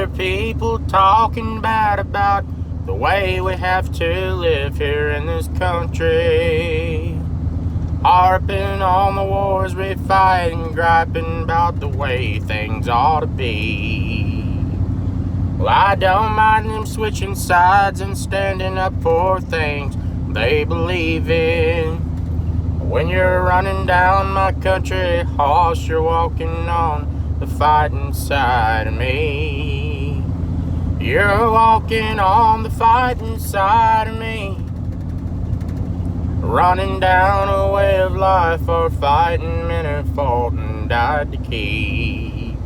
hear people talking bad about the way we have to live here in this country. Harping on the wars we fight and griping about the way things ought to be. Well, I don't mind them switching sides and standing up for things they believe in. When you're running down my country horse, you're walking on the fighting side of me. You're walking on the fighting side of me. Running down a way of life or fighting men who fought and died to keep.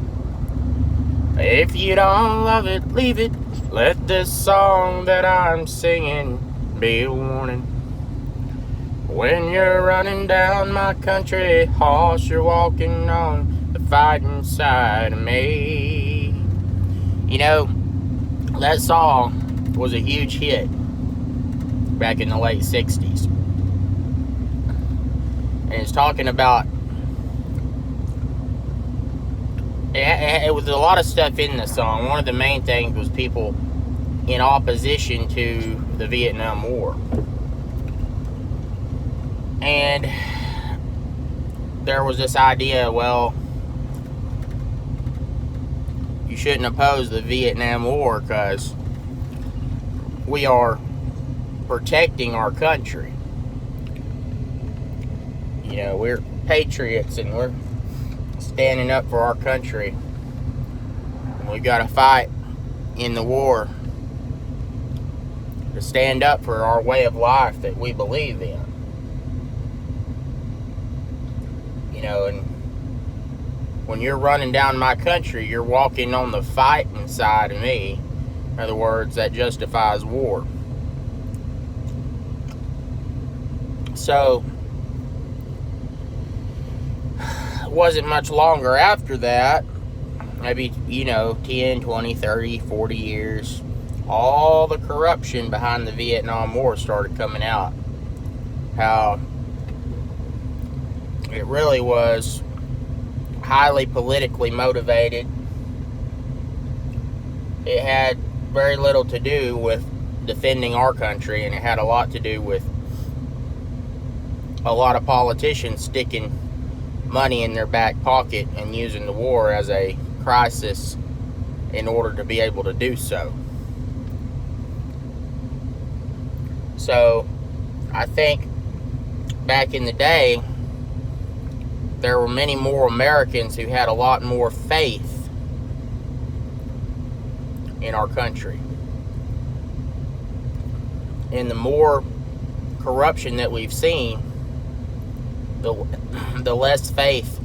If you don't love it, leave it. Let this song that I'm singing be a warning. When you're running down my country horse, you're walking on the fighting side of me. You know, that song was a huge hit back in the late 60s. And it's talking about, it was a lot of stuff in the song. One of the main things was people in opposition to the Vietnam War. And there was this idea, well, you shouldn't oppose the Vietnam War because we are protecting our country. You know, we're patriots and we're standing up for our country. We got to fight in the war to stand up for our way of life that we believe in. You know, and when you're running down my country, you're walking on the fighting side of me. In other words, that justifies war. So, it wasn't much longer after that, maybe, 10, 20, 30, 40 years, all the corruption behind the Vietnam War started coming out. How it really was highly politically motivated. It had very little to do with defending our country, and it had a lot to do with a lot of politicians sticking money in their back pocket and using the war as a crisis in order to be able to do so. So, I think back in the day, there were many more Americans who had a lot more faith in our country. And the more corruption that we've seen, the less faith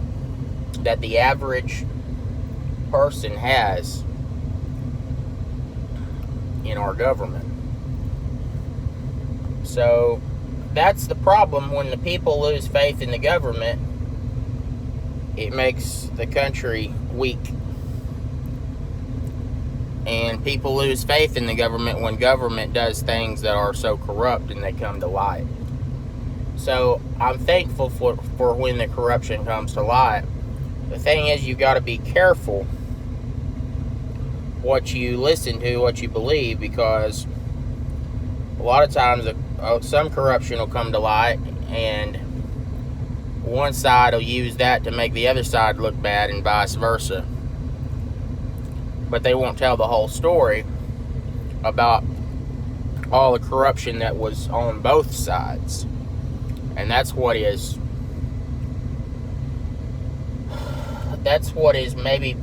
that the average person has in our government. So that's the problem. When the people lose faith in the government, it makes the country weak. And people lose faith in the government when government does things that are so corrupt and they come to light. So I'm thankful for when the corruption comes to light. The thing is, you got to be careful what you listen to, what you believe, because a lot of times some corruption will come to light and one side will use that to make the other side look bad and vice versa. But they won't tell the whole story about all the corruption that was on both sides. And that's what is maybe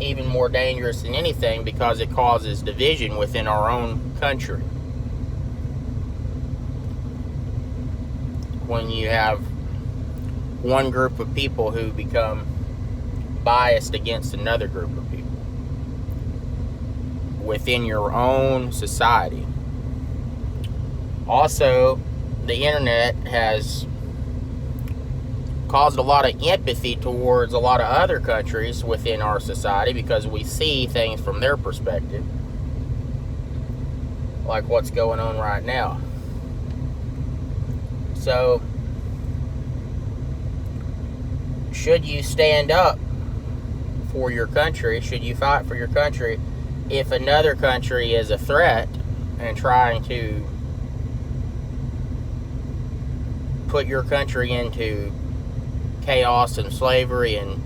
even more dangerous than anything, because it causes division within our own country. When you have one group of people who become biased against another group of people within your own society. Also, the internet has caused a lot of empathy towards a lot of other countries within our society, because we see things from their perspective, like what's going on right now. So, should you stand up for your country? Should you fight for your country? if another country is a threat and trying to put your country into chaos and slavery and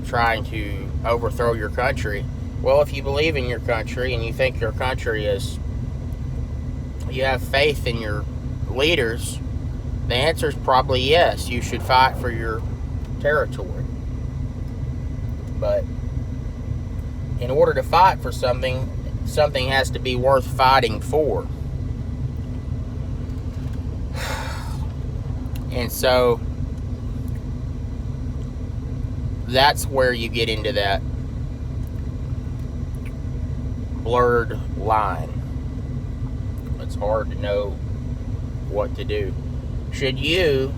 trying to overthrow your country, well, if you believe in your country and you think your country is, you have faith in your leaders, the answer is probably yes. You should fight for your territory. But in order to fight for something, something has to be worth fighting for. And so that's where you get into that blurred line. It's hard to know what to do. Should you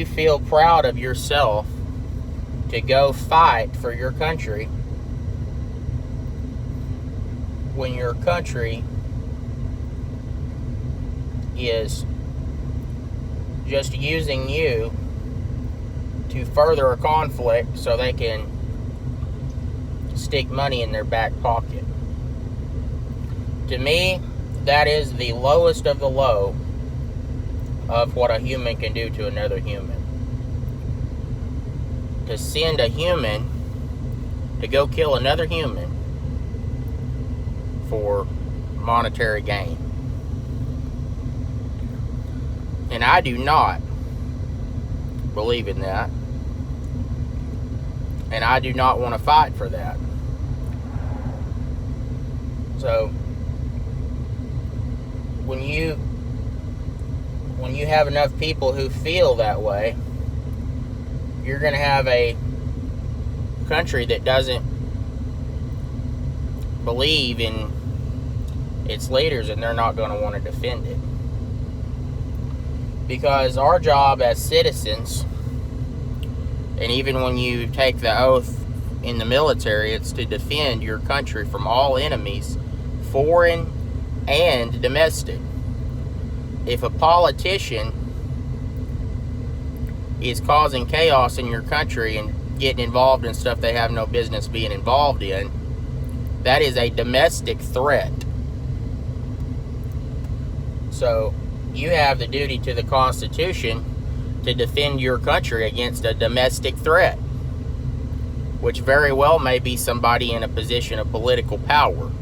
feel proud of yourself to go fight for your country when your country is just using you to further a conflict so they can stick money in their back pocket? To me, that is the lowest of the low of what a human can do to another human. To send a human to go kill another human for monetary gain. And I do not believe in that. And I do not want to fight for that. So, when you have enough people who feel that way, you're going to have a country that doesn't believe in its leaders, and they're not going to want to defend it. Because our job as citizens, and even when you take the oath in the military, it's to defend your country from all enemies, foreign and domestic. If a politician is causing chaos in your country and getting involved in stuff they have no business being involved in, that is a domestic threat. So you have the duty to the Constitution to defend your country against a domestic threat, which very well may be somebody in a position of political power,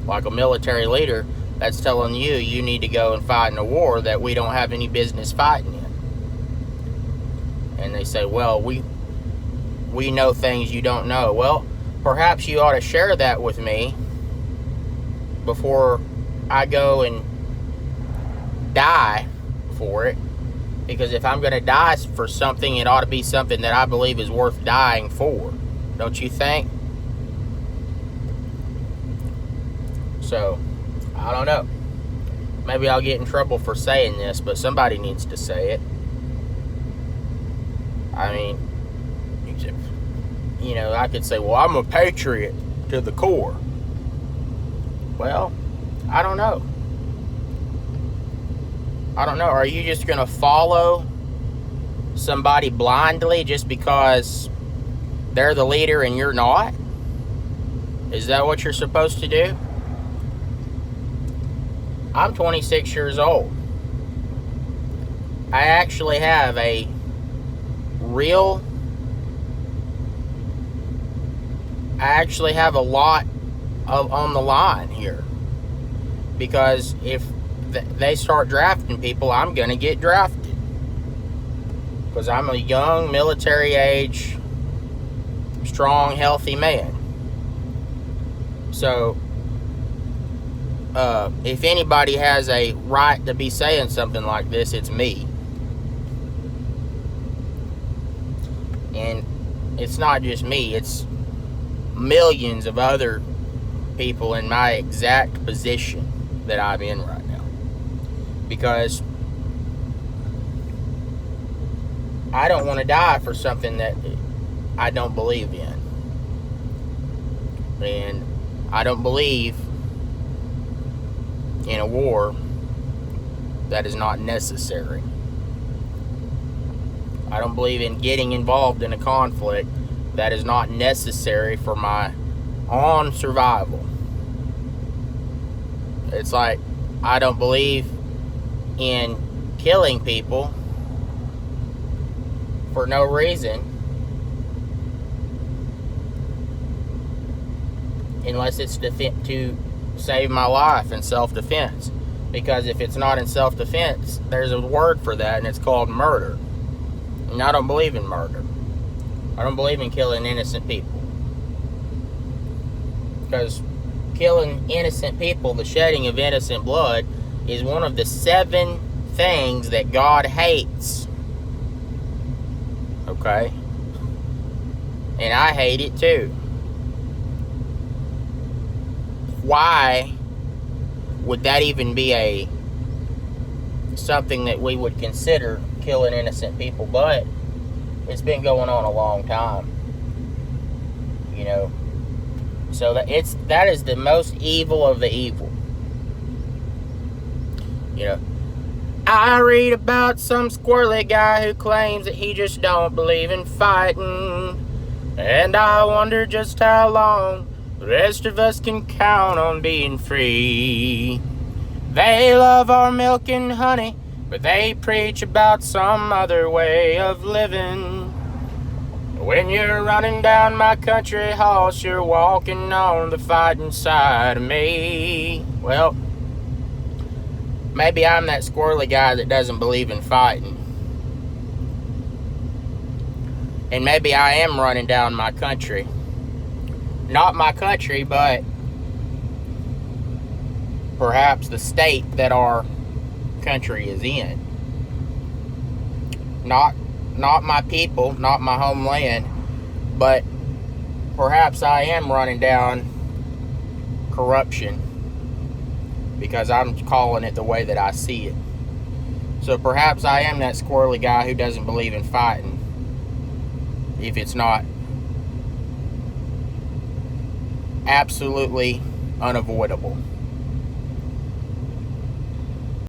like a military leader that's telling you you need to go and fight in a war that we don't have any business fighting in. And they say, well, we know things you don't know. Well, perhaps you ought to share that with me before I go and die for it. Because if I'm going to die for something, it ought to be something that I believe is worth dying for. Don't you think? So, I don't know. Maybe I'll get in trouble for saying this, but somebody needs to say it. I mean, you know, I could say, well, I'm a patriot to the core. Well, I don't know. Are you just going to follow somebody blindly just because they're the leader and you're not? Is that what you're supposed to do? I'm 26 years old. I actually have a lot on the line here. Because if they start drafting people, I'm going to get drafted. Because I'm a young, military age, strong, healthy man. So, if anybody has a right to be saying something like this, it's me. And it's not just me, it's millions of other people in my exact position that I'm in right now. Because I don't want to die for something that I don't believe in. And I don't believe in a war that is not necessary. I don't believe in getting involved in a conflict that is not necessary for my own survival. It's like, I don't believe in killing people for no reason unless it's to save my life in self-defense. Because if it's not in self-defense, there's a word for that, and it's called murder. And I don't believe in murder. I don't believe in killing innocent people. Because killing innocent people, the shedding of innocent blood, is one of the 7 things that God hates. Okay? And I hate it too. Why would that even be something that we would consider killing innocent people? But it's been going on a long time, you know. So that is the most evil of the evil. You know, I read about some squirrely guy who claims that he just don't believe in fighting, and I wonder just how long the rest of us can count on being free. They love our milk and honey, but they preach about some other way of living. When you're running down my country horse, you're walking on the fighting side of me. Well, maybe I'm that squirrely guy that doesn't believe in fighting. And maybe I am running down my country. Not my country, but perhaps the state that our country is in. Not my people, not my homeland, but perhaps I am running down corruption, because I'm calling it the way that I see it. So perhaps I am that squirrely guy who doesn't believe in fighting, if it's not absolutely unavoidable.